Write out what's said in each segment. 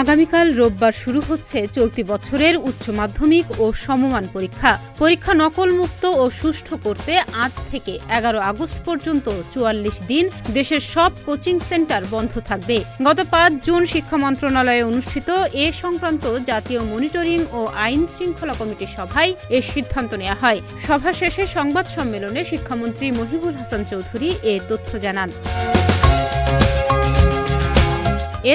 আগামীকাল রোববার শুরু হচ্ছে চলতি বছরের উচ্চ মাধ্যমিক ও সমমান পরীক্ষা নকলমুক্ত ও সুষ্ঠু করতে আজ থেকে 11 আগস্ট পর্যন্ত 44 দিন দেশের সব কোচিং সেন্টার বন্ধ থাকবে। গত 5 জুন শিক্ষা মন্ত্রণালয়ে অনুষ্ঠিত এ সংক্রান্ত জাতীয় মনিটরিং ও আইন শৃঙ্খলা কমিটির সভায় এ সিদ্ধান্ত নেওয়া হয়। সভা শেষে সংবাদ সম্মেলনে শিক্ষামন্ত্রী মহিবুল হাসান চৌধুরী এ তথ্য জানান।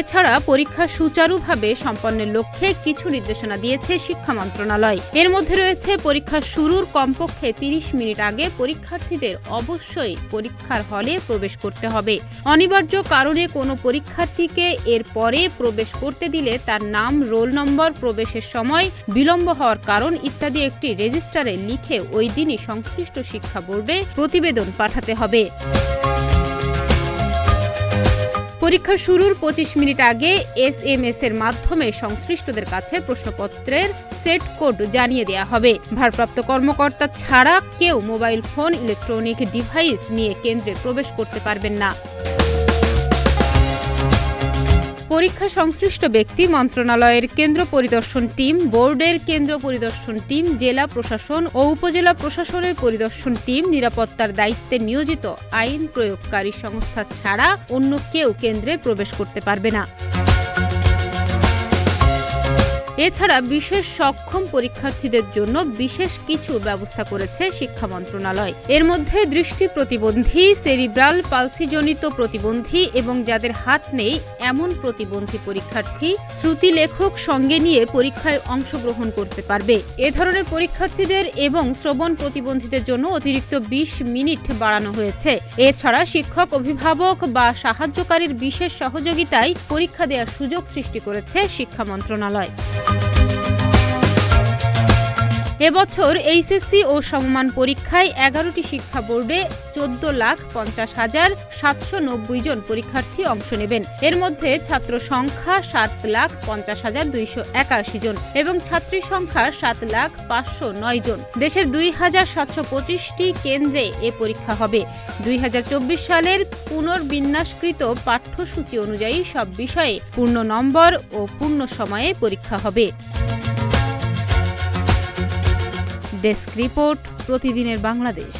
এছাড়া পরীক্ষা সুচারুভাবে সম্পন্নের লক্ষ্যে কিছু নির্দেশনা দিয়েছে শিক্ষা মন্ত্রণালয়। এর মধ্যে রয়েছে পরীক্ষা শুরুর কমপক্ষে 30 মিনিট আগে পরীক্ষার্থীদের অবশ্যই পরীক্ষার হলে প্রবেশ করতে হবে। অনিবার্য কারণে কোনো পরীক্ষার্থীকে এর পরে প্রবেশ করতে দিলে তার নাম, রোল নম্বর, প্রবেশের সময় বিলম্ব হওয়ার কারণ ইত্যাদি একটি রেজিস্টারে লিখে ওই দিনই সংশ্লিষ্ট শিক্ষা বোর্ডে প্রতিবেদন পাঠাতে হবে। পরীক্ষা শুরুর 25 মিনিট আগে SMS এর মাধ্যমে সংশ্লিষ্টদের কাছে প্রশ্নপত্রের সেট কোড জানিয়ে দেওয়া হবে। ভারপ্রাপ্ত কর্মকর্তা ছাড়া কেউ মোবাইল ফোন, ইলেকট্রনিক ডিভাইস নিয়ে কেন্দ্রে প্রবেশ করতে পারবেন না। পরীক্ষা সংশ্লিষ্ট ব্যক্তি, মন্ত্রণালয়ের কেন্দ্র পরিদর্শন টিম, বোর্ডের কেন্দ্র পরিদর্শন টিম, জেলা প্রশাসন ও উপজেলা প্রশাসনের পরিদর্শন টিম, নিরাপত্তার দায়িত্বে নিয়োজিত আইন প্রয়োগকারী সংস্থা ছাড়া অন্য কেউ কেন্দ্রে প্রবেশ করতে পারবে না। এছাড়া বিশেষ সক্ষম পরীক্ষার্থীদের জন্য বিশেষ কিছু ব্যবস্থা করেছে শিক্ষা মন্ত্রণালয়। এর মধ্যে দৃষ্টি প্রতিবন্ধী, সেরিব্রাল পালসিজনিত প্রতিবন্ধী এবং যাদের হাত নেই এমন প্রতিবন্ধী পরীক্ষার্থী শ্রুতি লেখক সঙ্গে নিয়ে পরীক্ষায় অংশগ্রহণ করতে পারবে। এ ধরনের পরীক্ষার্থীদের এবং শ্রবণ প্রতিবন্ধীদের জন্য অতিরিক্ত 20 মিনিট বাড়ানো হয়েছে। এছাড়া শিক্ষক, অভিভাবক বা সাহায্যকারীর বিশেষ সহযোগিতায় পরীক্ষা দেওয়ার সুযোগ সৃষ্টি করেছে শিক্ষা মন্ত্রণালয়। এবছর HSC ও সমমান পরীক্ষায় 11টি শিক্ষা বোর্ডে 14,50,790 জন পরীক্ষার্থী অংশ নেবেন। এর মধ্যে ছাত্র সংখ্যা 7,50,281 জন এবং ছাত্রী সংখ্যা 7,509 জন। দেশের 2,725টি কেন্দ্রে এ পরীক্ষা হবে। 2024 সালের পুনর্বিন্যাসকৃত পাঠ্যসূচি অনুযায়ী সব বিষয়ে পূর্ণ নম্বর ও পূর্ণ সময়ে পরীক্ষা হবে। ডেস্ক রিপোর্ট, প্রতিদিনের বাংলাদেশ।